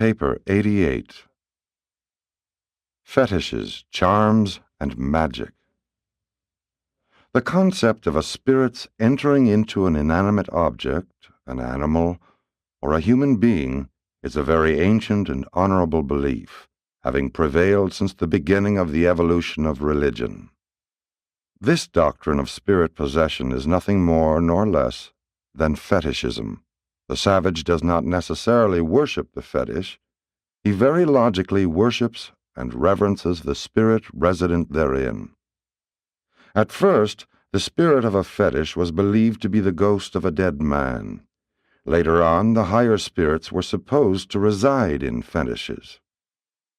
Paper 88. Fetishes, Charms, and Magic. The concept of a spirit's entering into an inanimate object, an animal, or a human being is a very ancient and honorable belief, having prevailed since the beginning of the evolution of religion. This doctrine of spirit possession is nothing more nor less than fetishism. The savage does not necessarily worship the fetish. He very logically worships and reverences the spirit resident therein. At first, the spirit of a fetish was believed to be the ghost of a dead man. Later on, the higher spirits were supposed to reside in fetishes.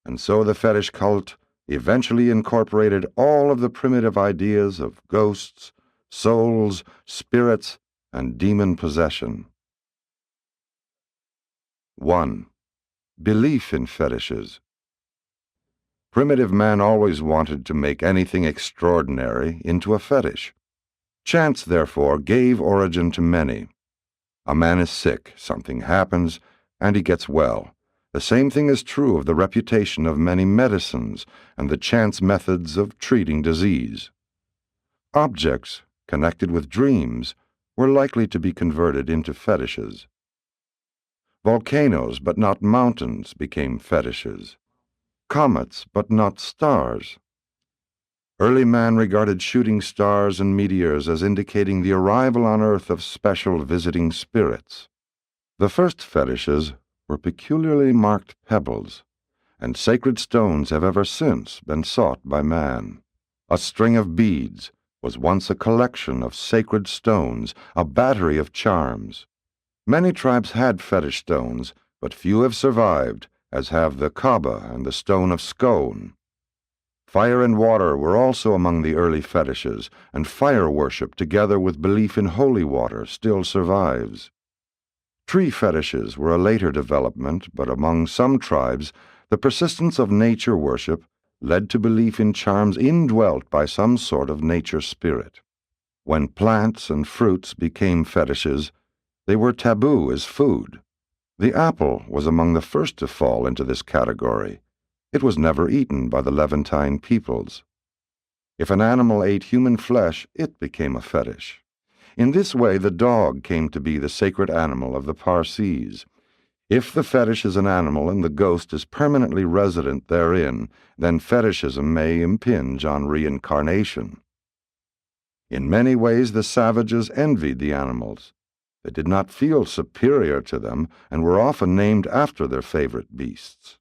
And so the fetish cult eventually incorporated all of the primitive ideas of ghosts, souls, spirits, and demon possession. 1. Belief in fetishes. Primitive man always wanted to make anything extraordinary into a fetish. Chance, therefore, gave origin to many. A man is sick, something happens, and he gets well. The same thing is true of the reputation of many medicines and the chance methods of treating disease. Objects connected with dreams were likely to be converted into fetishes. Volcanoes, but not mountains, became fetishes. Comets, but not stars. Early man regarded shooting stars and meteors as indicating the arrival on Earth of special visiting spirits. The first fetishes were peculiarly marked pebbles, and sacred stones have ever since been sought by man. A string of beads was once a collection of sacred stones, a battery of charms. Many tribes had fetish stones, but few have survived, as have the Kaaba and the stone of scone. Fire and water were also among the early fetishes, and fire worship, together with belief in holy water, still survives. Tree fetishes were a later development, but among some tribes, the persistence of nature worship led to belief in charms indwelt by some sort of nature spirit. When plants and fruits became fetishes, they were taboo as food. The apple was among the first to fall into this category. It was never eaten by the Levantine peoples. If an animal ate human flesh, it became a fetish. In this way, the dog came to be the sacred animal of the Parsees. If the fetish is an animal and the ghost is permanently resident therein, then fetishism may impinge on reincarnation. In many ways, the savages envied the animals. They did not feel superior to them and were often named after their favorite beasts.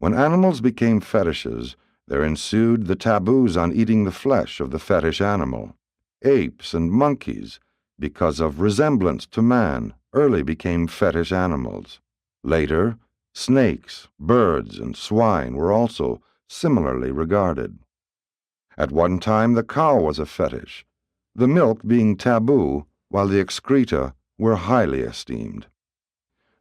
When animals became fetishes, there ensued the taboos on eating the flesh of the fetish animal. Apes and monkeys, because of resemblance to man, early became fetish animals. Later, snakes, birds, and swine were also similarly regarded. At one time, the cow was a fetish, the milk being taboo, while the excreta were highly esteemed.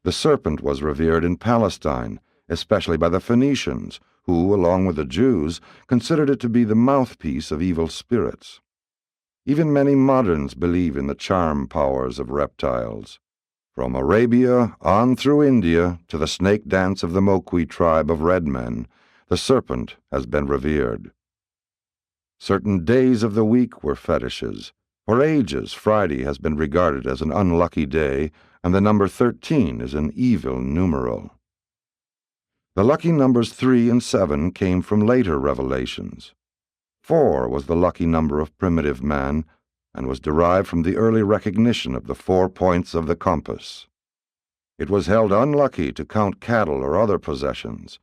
The serpent was revered in Palestine, especially by the Phoenicians, who, along with the Jews, considered it to be the mouthpiece of evil spirits. Even many moderns believe in the charm powers of reptiles. From Arabia on through India to the snake dance of the Moqui tribe of red men, the serpent has been revered. Certain days of the week were fetishes. For ages, Friday has been regarded as an unlucky day, and the number 13 is an evil numeral. The lucky numbers 3 and 7 came from later revelations. 4 was the lucky number of primitive man, and was derived from the early recognition of the 4 points of the compass. It was held unlucky to count cattle or other possessions.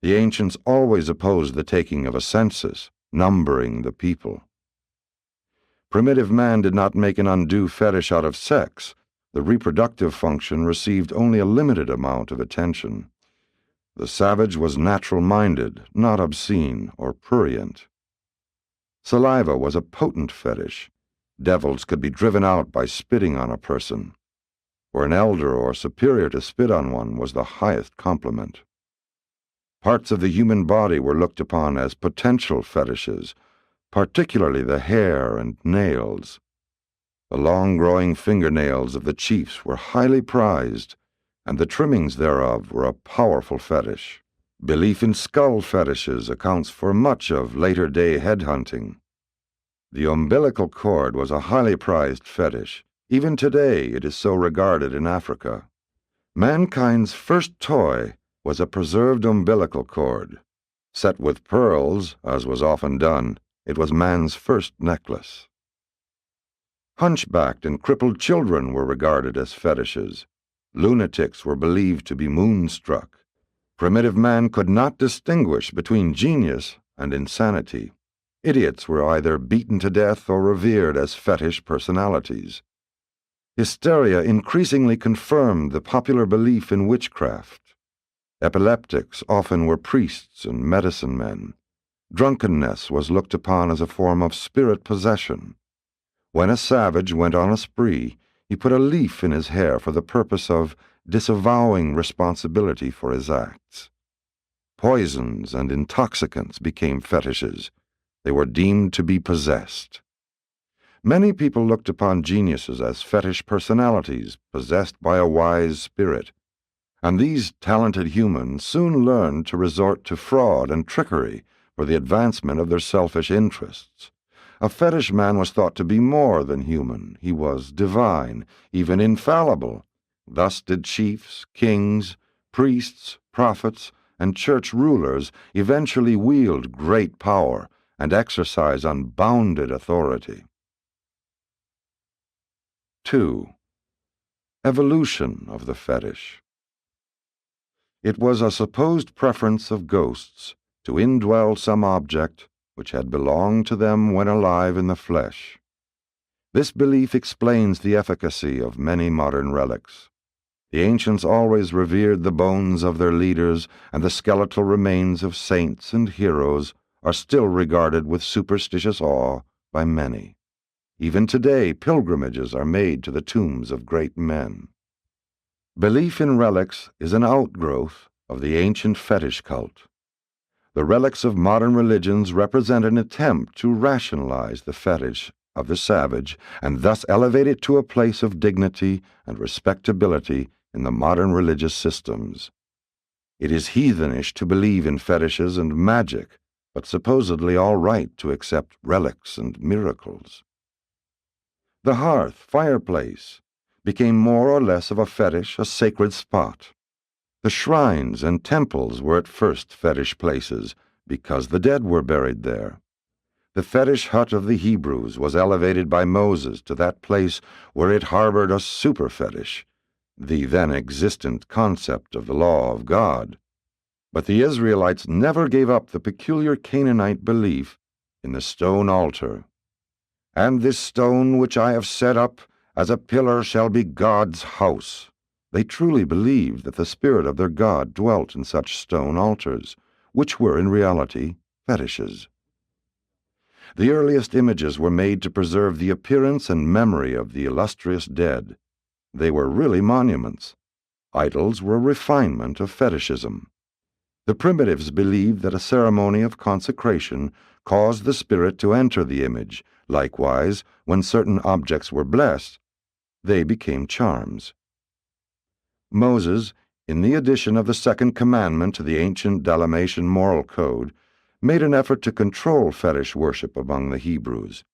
The ancients always opposed the taking of a census, numbering the people. Primitive man did not make an undue fetish out of sex. The reproductive function received only a limited amount of attention. The savage was natural-minded, not obscene or prurient. Saliva was a potent fetish. Devils could be driven out by spitting on a person. For an elder or superior to spit on one was the highest compliment. Parts of the human body were looked upon as potential fetishes, particularly the hair and nails. The long-growing fingernails of the chiefs were highly prized. and the trimmings thereof were a powerful fetish. Belief in skull fetishes accounts for much of later-day headhunting. The umbilical cord was a highly prized fetish. Even today it is so regarded in Africa. Mankind's first toy was a preserved umbilical cord. Set with pearls, as was often done, it was man's first necklace. Hunchbacked and crippled children were regarded as fetishes. Lunatics were believed to be moonstruck. Primitive man could not distinguish between genius and insanity. Idiots were either beaten to death or revered as fetish personalities. Hysteria increasingly confirmed the popular belief in witchcraft. Epileptics often were priests and medicine men. Drunkenness was looked upon as a form of spirit possession. When a savage went on a spree, he put a leaf in his hair for the purpose of disavowing responsibility for his acts. Poisons and intoxicants became fetishes. They were deemed to be possessed. Many people looked upon geniuses as fetish personalities possessed by a wise spirit, and these talented humans soon learned to resort to fraud and trickery for the advancement of their selfish interests. A fetish man was thought to be more than human. He was divine, even infallible. Thus did chiefs, kings, priests, prophets, and church rulers eventually wield great power and exercise unbounded authority. 2. Evolution of the fetish. It was a supposed preference of ghosts to indwell some object which had belonged to them when alive in the flesh. This belief explains the efficacy of many modern relics. The ancients always revered the bones of their leaders, and the skeletal remains of saints and heroes are still regarded with superstitious awe by many. Even today, pilgrimages are made to the tombs of great men. Belief in relics is an outgrowth of the ancient fetish cult. The relics of modern religions represent an attempt to rationalize the fetish of the savage and thus elevate it to a place of dignity and respectability in the modern religious systems. It is heathenish to believe in fetishes and magic, but supposedly all right to accept relics and miracles. The hearth, fireplace, became more or less of a fetish, a sacred spot. The shrines and temples were at first fetish places because the dead were buried there. The fetish hut of the Hebrews was elevated by Moses to that place where it harbored a super-fetish, the then existent concept of the law of God. But the Israelites never gave up the peculiar Canaanite belief in the stone altar. "And this stone which I have set up as a pillar shall be God's house." They truly believed that the spirit of their God dwelt in such stone altars, which were in reality fetishes. The earliest images were made to preserve the appearance and memory of the illustrious dead. They were really monuments. Idols were a refinement of fetishism. The primitives believed that a ceremony of consecration caused the spirit to enter the image. Likewise, when certain objects were blessed, they became charms. Moses, in the addition of the second commandment to the ancient Dalmatian moral code, made an effort to control fetish worship among the Hebrews.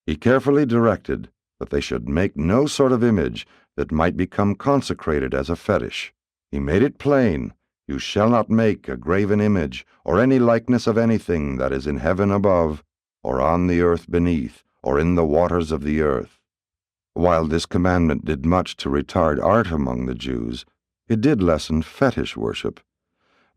He carefully directed that they should make no sort of image that might become consecrated as a fetish. He made it plain, "You shall not make a graven image, or any likeness of anything that is in heaven above, or on the earth beneath, or in the waters of the earth." While this commandment did much to retard art among the Jews, it did lessen fetish worship.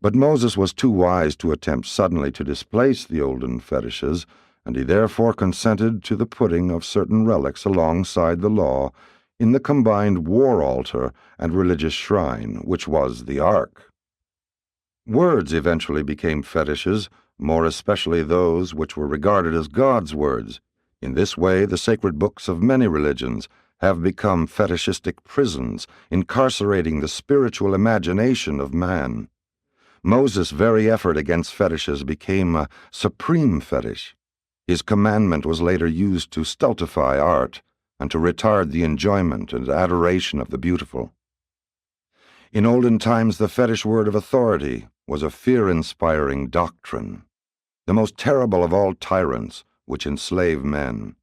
But Moses was too wise to attempt suddenly to displace the olden fetishes, and he therefore consented to the putting of certain relics alongside the law in the combined war altar and religious shrine, which was the Ark. Words eventually became fetishes, more especially those which were regarded as God's words. In this way, the sacred books of many religions have become fetishistic prisons, incarcerating the spiritual imagination of man. Moses' very effort against fetishes became a supreme fetish. His commandment was later used to stultify art and to retard the enjoyment and adoration of the beautiful. In olden times, the fetish word of authority was a fear-inspiring doctrine, the most terrible of all tyrants which enslave men.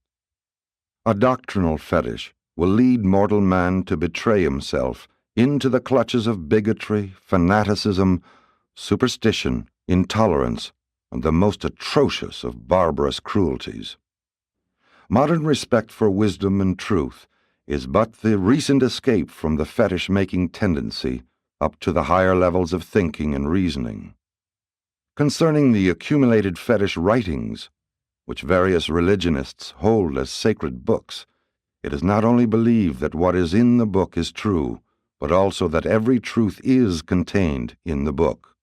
A doctrinal fetish will lead mortal man to betray himself into the clutches of bigotry, fanaticism, superstition, intolerance, and the most atrocious of barbarous cruelties. Modern respect for wisdom and truth is but the recent escape from the fetish-making tendency up to the higher levels of thinking and reasoning. Concerning the accumulated fetish writings, which various religionists hold as sacred books, it is not only believed that what is in the book is true, but also that every truth is contained in the book.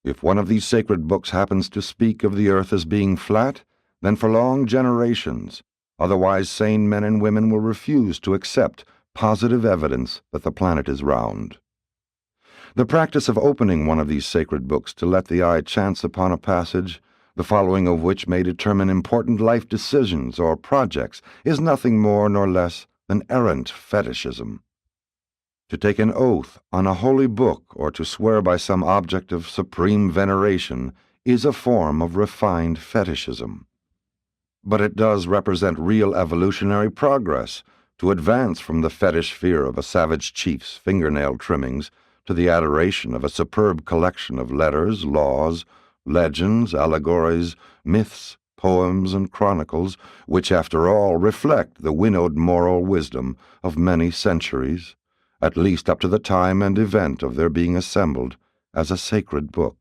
If one of these sacred books happens to speak of the earth as being flat, then for long generations, otherwise sane men and women will refuse to accept positive evidence that the planet is round. The practice of opening one of these sacred books to let the eye chance upon a passage, the following of which may determine important life decisions or projects, is nothing more nor less than errant fetishism. To take an oath on a holy book or to swear by some object of supreme veneration is a form of refined fetishism. But it does represent real evolutionary progress to advance from the fetish fear of a savage chief's fingernail trimmings to the adoration of a superb collection of letters, laws, legends, allegories, myths, poems, and chronicles, which, after all, reflect the winnowed moral wisdom of many centuries, at least up to the time and event of their being assembled as a sacred book.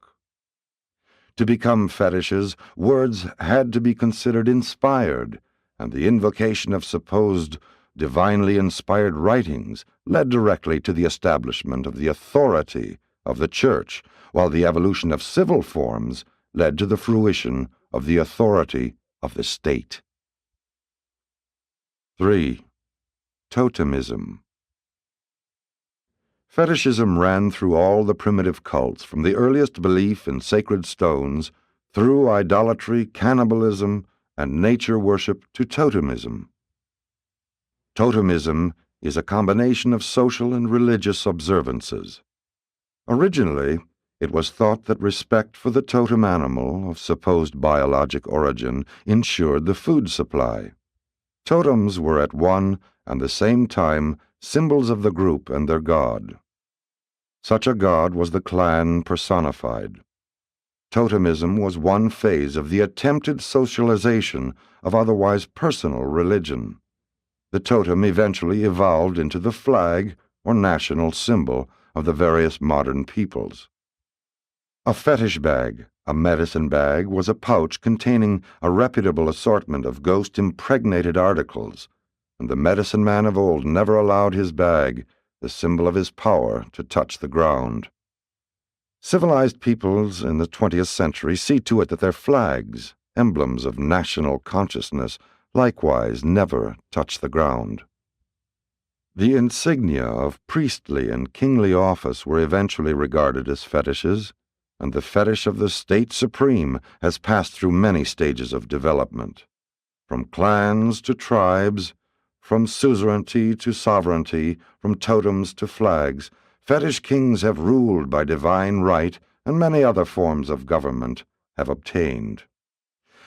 To become fetishes, words had to be considered inspired, and the invocation of supposed divinely inspired writings led directly to the establishment of the authority of the Church, while the evolution of civil forms led to the fruition of the authority of the state. 3. Totemism. Fetishism ran through all the primitive cults, from the earliest belief in sacred stones, through idolatry, cannibalism, and nature worship to totemism. Totemism is a combination of social and religious observances. Originally, it was thought that respect for the totem animal of supposed biologic origin ensured the food supply. Totems were at one and the same time symbols of the group and their god. Such a god was the clan personified. Totemism was one phase of the attempted socialization of otherwise personal religion. The totem eventually evolved into the flag or national symbol of the various modern peoples. A fetish bag, a medicine bag, was a pouch containing a reputable assortment of ghost-impregnated articles, and the medicine man of old never allowed his bag, the symbol of his power, to touch the ground. Civilized peoples in the 20th century see to it that their flags, emblems of national consciousness, likewise never touch the ground. The insignia of priestly and kingly office were eventually regarded as fetishes, and the fetish of the state supreme has passed through many stages of development, from clans to tribes, from suzerainty to sovereignty, from totems to flags. Fetish kings have ruled by divine right, and many other forms of government have obtained.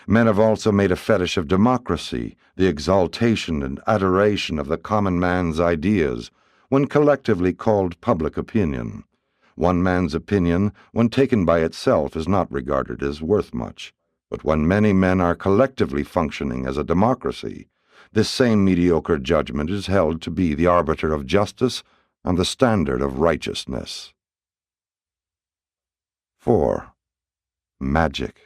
Men have also made a fetish of democracy, the exaltation and adoration of the common man's ideas, when collectively called public opinion. One man's opinion, when taken by itself, is not regarded as worth much, but when many men are collectively functioning as a democracy, this same mediocre judgment is held to be the arbiter of justice and the standard of righteousness. 4. Magic.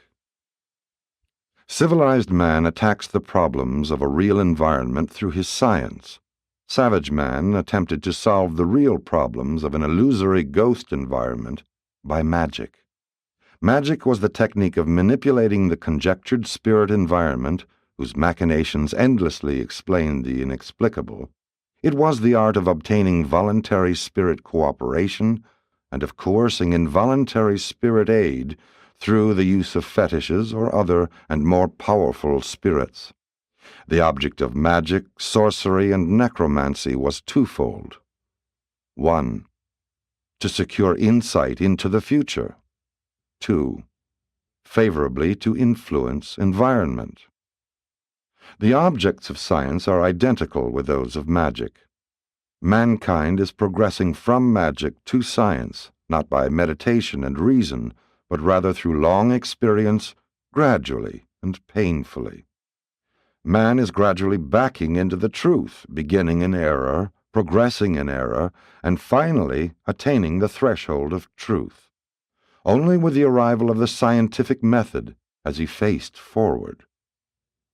Civilized man attacks the problems of a real environment through his science. Savage man attempted to solve the real problems of an illusory ghost environment by magic. Magic was the technique of manipulating the conjectured spirit environment, whose machinations endlessly explained the inexplicable. It was the art of obtaining voluntary spirit cooperation and of coercing involuntary spirit aid through the use of fetishes or other and more powerful spirits. The object of magic, sorcery, and necromancy was twofold. 1. to secure insight into the future. 2. Favorably to influence environment. The objects of science are identical with those of magic. Mankind is progressing from magic to science, not by meditation and reason, but rather through long experience, gradually and painfully. Man is gradually backing into the truth, beginning in error, progressing in error, and finally attaining the threshold of truth. Only with the arrival of the scientific method has he faced forward.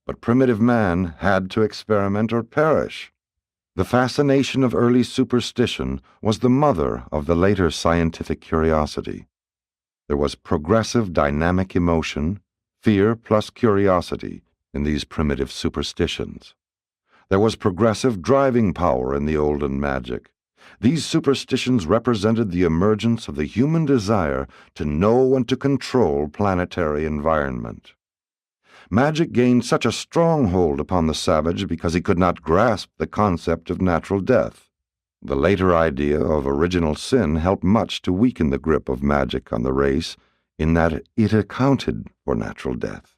But primitive man had to experiment or perish. The fascination of early superstition was the mother of the later scientific curiosity. There was progressive dynamic emotion, fear plus curiosity, in these primitive superstitions. There was progressive driving power in the olden magic. These superstitions represented the emergence of the human desire to know and to control planetary environment. Magic gained such a strong hold upon the savage because he could not grasp the concept of natural death. The later idea of original sin helped much to weaken the grip of magic on the race in that it accounted for natural death.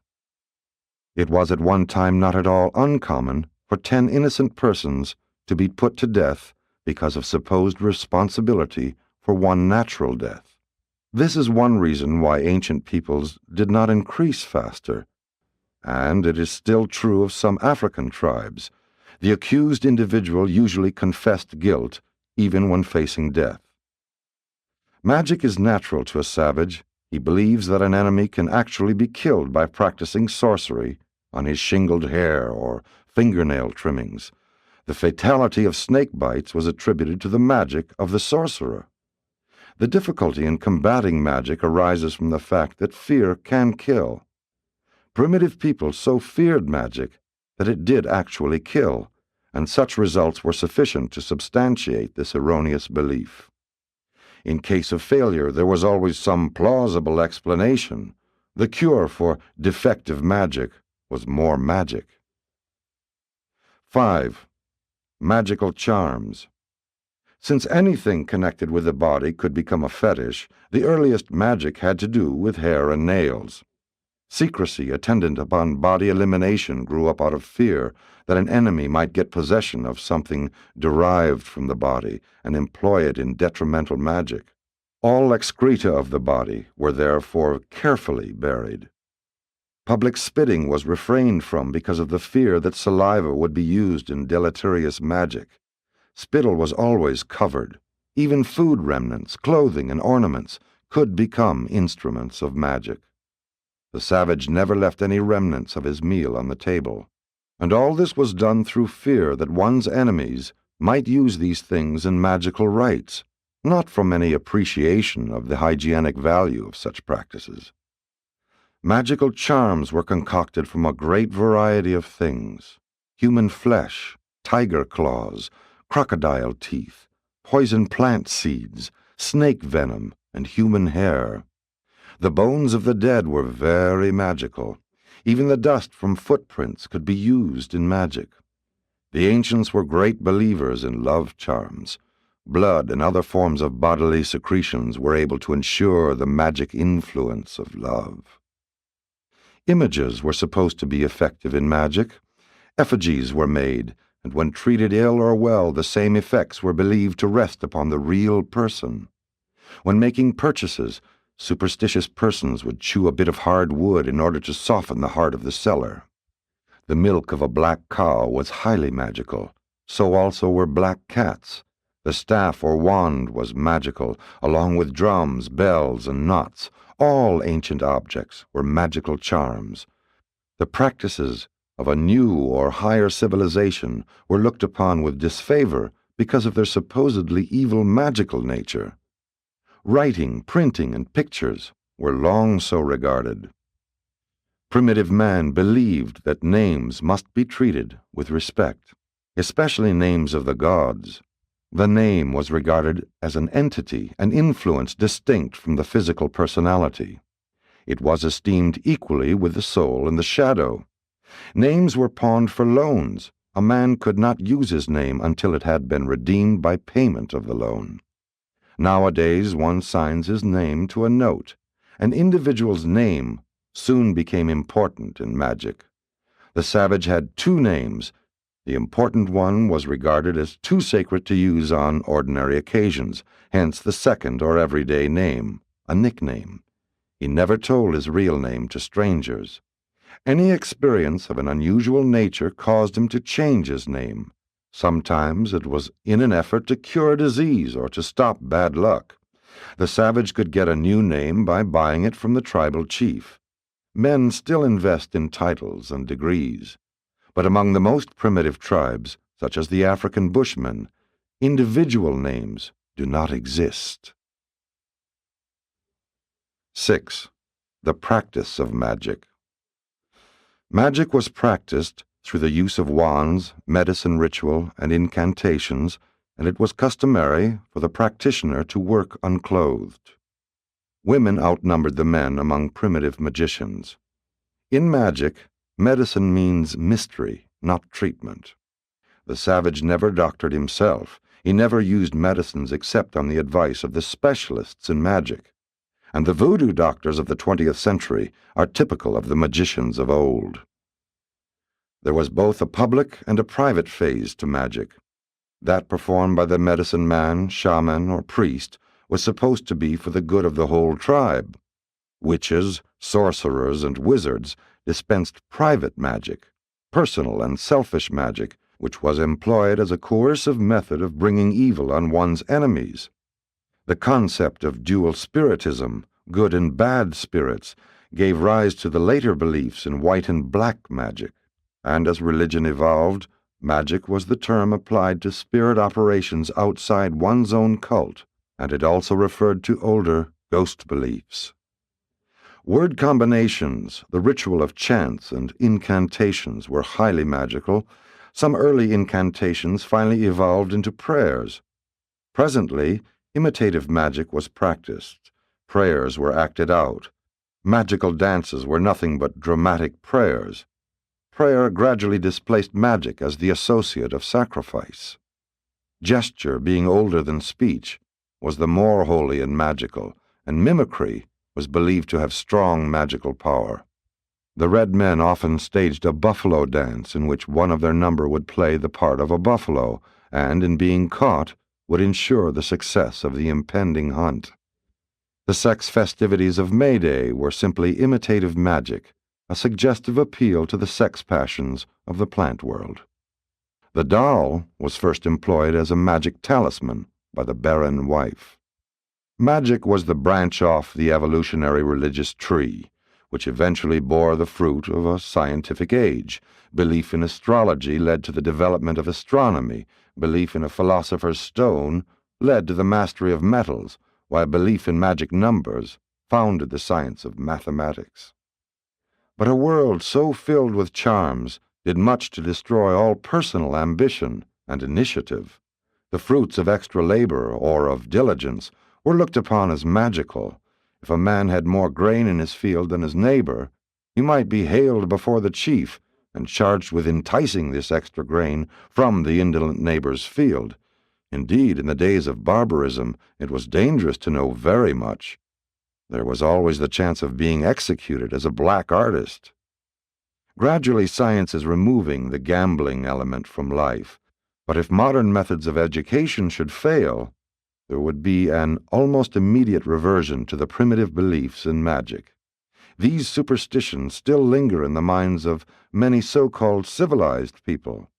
It was at one time not at all uncommon for 10 innocent persons to be put to death because of supposed responsibility for one natural death. This is one reason why ancient peoples did not increase faster, and it is still true of some African tribes. The accused individual usually confessed guilt even when facing death. Magic is natural to a savage. He believes that an enemy can actually be killed by practicing sorcery on his shingled hair or fingernail trimmings. The fatality of snake bites was attributed to the magic of the sorcerer. The difficulty in combating magic arises from the fact that fear can kill. Primitive people so feared magic that it did actually kill, and such results were sufficient to substantiate this erroneous belief. In case of failure, there was always some plausible explanation. The cure for defective magic was more magic. 5. Magical charms. Since anything connected with the body could become a fetish, the earliest magic had to do with hair and nails. Secrecy attendant upon body elimination grew up out of fear that an enemy might get possession of something derived from the body and employ it in detrimental magic. All excreta of the body were therefore carefully buried. Public spitting was refrained from because of the fear that saliva would be used in deleterious magic. Spittle was always covered. Even food remnants, clothing, and ornaments could become instruments of magic. The savage never left any remnants of his meal on the table, and all this was done through fear that one's enemies might use these things in magical rites, not from any appreciation of the hygienic value of such practices. Magical charms were concocted from a great variety of things: human flesh, tiger claws, crocodile teeth, poison plant seeds, snake venom, and human hair. The bones of the dead were very magical. Even the dust from footprints could be used in magic. The ancients were great believers in love charms. Blood and other forms of bodily secretions were able to ensure the magic influence of love. Images were supposed to be effective in magic. Effigies were made, and when treated ill or well, the same effects were believed to rest upon the real person. When making purchases, superstitious persons would chew a bit of hard wood in order to soften the heart of the seller. The milk of a black cow was highly magical. So also were black cats. The staff or wand was magical, along with drums, bells, and knots. All ancient objects were magical charms. The practices of a new or higher civilization were looked upon with disfavor because of their supposedly evil magical nature. Writing, printing, and pictures were long so regarded. Primitive man believed that names must be treated with respect, especially names of the gods. The name was regarded as an entity, an influence distinct from the physical personality. It was esteemed equally with the soul and the shadow. Names were pawned for loans. A man could not use his name until it had been redeemed by payment of the loan. Nowadays one signs his name to a note. An individual's name soon became important in magic. The savage had two names. The important one was regarded as too sacred to use on ordinary occasions, hence the second or everyday name, a nickname. He never told his real name to strangers. Any experience of an unusual nature caused him to change his name. Sometimes it was in an effort to cure disease or to stop bad luck. The savage could get a new name by buying it from the tribal chief. Men still invest in titles and degrees, but among the most primitive tribes, such as the African Bushmen, individual names do not exist. 6. The practice of magic. Magic was practiced through the use of wands, medicine ritual, and incantations, and it was customary for the practitioner to work unclothed. Women outnumbered the men among primitive magicians. In magic, medicine means mystery, not treatment. The savage never doctored himself. He never used medicines except on the advice of the specialists in magic. And the voodoo doctors of the 20th century are typical of the magicians of old. There was both a public and a private phase to magic. That performed by the medicine man, shaman, or priest was supposed to be for the good of the whole tribe. Witches, sorcerers, and wizards dispensed private magic, personal and selfish magic, which was employed as a coercive method of bringing evil on one's enemies. The concept of dual spiritism, good and bad spirits, gave rise to the later beliefs in white and black magic, and as religion evolved, magic was the term applied to spirit operations outside one's own cult, and it also referred to older ghost beliefs. Word combinations, the ritual of chants and incantations were highly magical. Some early incantations finally evolved into prayers. Presently, imitative magic was practiced. Prayers were acted out. Magical dances were nothing but dramatic prayers. Prayer gradually displaced magic as the associate of sacrifice. Gesture, being older than speech, was the more holy and magical, and mimicry was believed to have strong magical power. The red men often staged a buffalo dance in which one of their number would play the part of a buffalo, and, in being caught, would ensure the success of the impending hunt. The sex festivities of May Day were simply imitative magic, a suggestive appeal to the sex passions of the plant world. The doll was first employed as a magic talisman by the barren wife. Magic was the branch off the evolutionary religious tree, which eventually bore the fruit of a scientific age. Belief in astrology led to the development of astronomy. Belief in a philosopher's stone led to the mastery of metals, while belief in magic numbers founded the science of mathematics. But a world so filled with charms did much to destroy all personal ambition and initiative. The fruits of extra labor or of diligence were looked upon as magical. If a man had more grain in his field than his neighbor, he might be haled before the chief and charged with enticing this extra grain from the indolent neighbor's field. Indeed, in the days of barbarism, it was dangerous to know very much. There was always the chance of being executed as a black artist. Gradually, science is removing the gambling element from life, but if modern methods of education should fail, there would be an almost immediate reversion to the primitive beliefs in magic. These superstitions still linger in the minds of many so-called civilized people.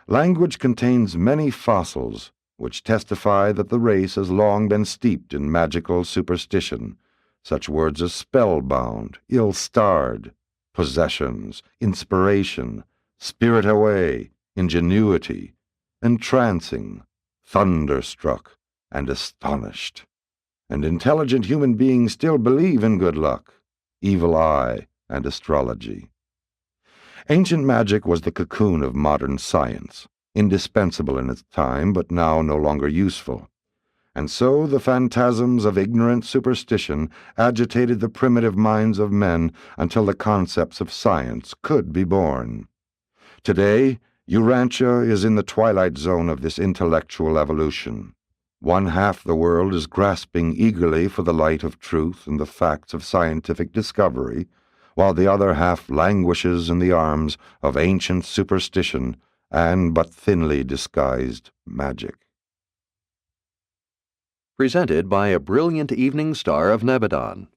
Language contains many fossils which testify that the race has long been steeped in magical superstition, such words as spellbound, ill-starred, possessions, inspiration, spirit away, ingenuity, entrancing, thunderstruck, and astonished. And intelligent human beings still believe in good luck, evil eye, and astrology. Ancient magic was the cocoon of modern science, indispensable in its time, but now no longer useful. And so the phantasms of ignorant superstition agitated the primitive minds of men until the concepts of science could be born. Today, Urantia is in the twilight zone of this intellectual evolution. One half the world is grasping eagerly for the light of truth and the facts of scientific discovery, while the other half languishes in the arms of ancient superstition and but thinly disguised magic. Presented by a brilliant evening star of Nebadon.